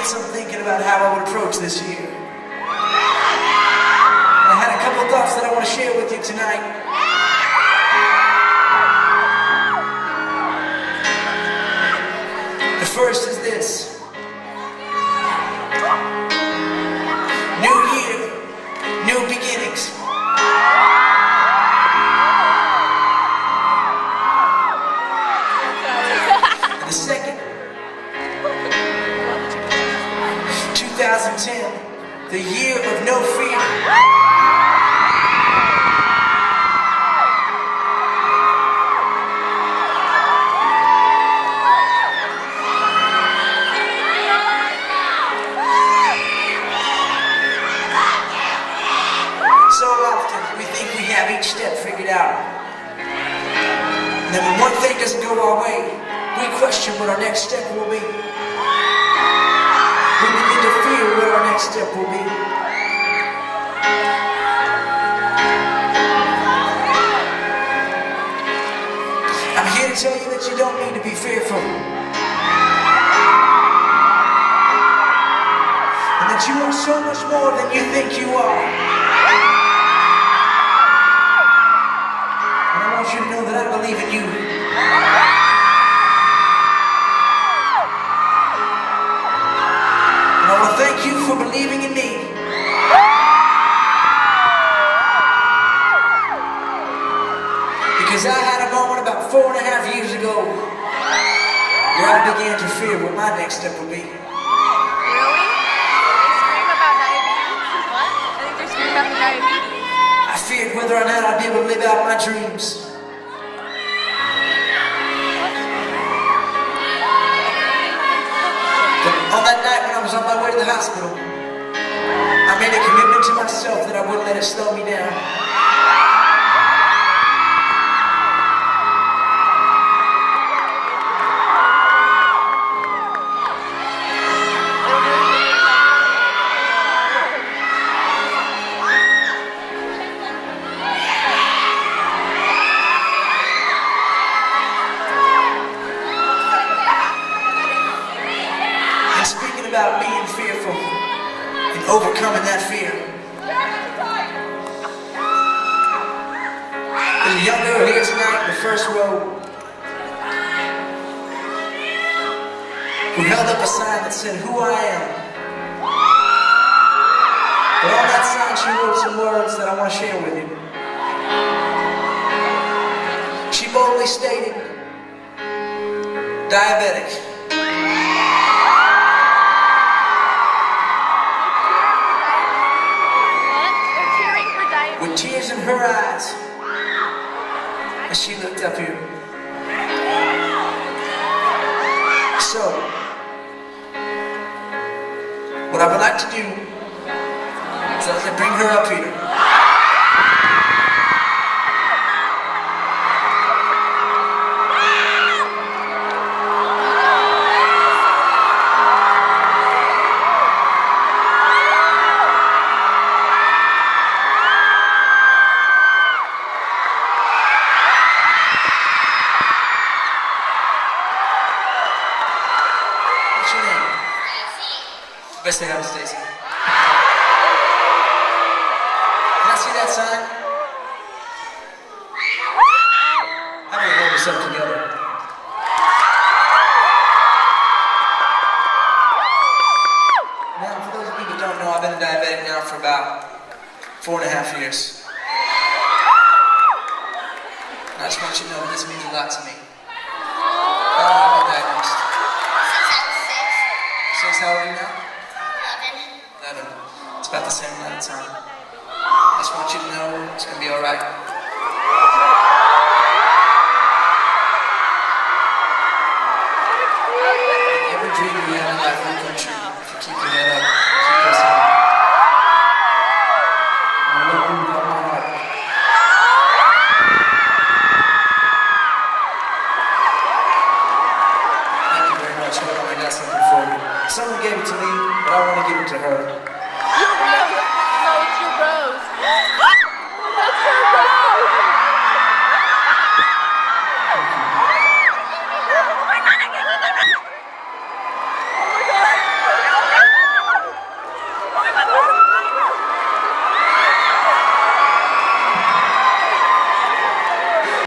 did some thinking about how I would approach this year. And I had a couple of thoughts that I want to share with you tonight. The first is this. New year, new beginnings. And the second, 2010, the year of no fear. So often we think we have each step figured out. And then when one thing doesn't go our way, we question what our next step will be. We begin to fear what our next step will be. I'm here to tell you that you don't need to be fearful. And that you are so much more than you think you are. And I want you to know that I believe in you. And I want to thank you for believing in me. Because I had a moment about 4.5 years ago where I began to fear what my next step would be. Really? They scream about diabetes? What? I think they're screaming about the diabetes. I feared whether or not I'd be able to live out my dreams. But on that night when I was on my way to the hospital, I made a commitment to myself that I wouldn't let it slow me down. Speaking about being fearful and overcoming that fear. There's a young girl here tonight in the first row who held up a sign that said, "Who I am." But on that sign she wrote some words that I want to share with you. She boldly stated, "Diabetic." With tears in her eyes as she looked up here. So, what I would like to do is I'd like to bring her up here. What's your name? Stacey. Best say hi to Stacey. Can I see that sign? How do we hold this up together? Now, for those of you that don't know, I've been a diabetic now for about 4.5 years. And I just want you to know that this means a lot to me. How long have you been diagnosed? Since how old are you now? 11. It's about the same amount of time. I just want you to know it's going to be alright.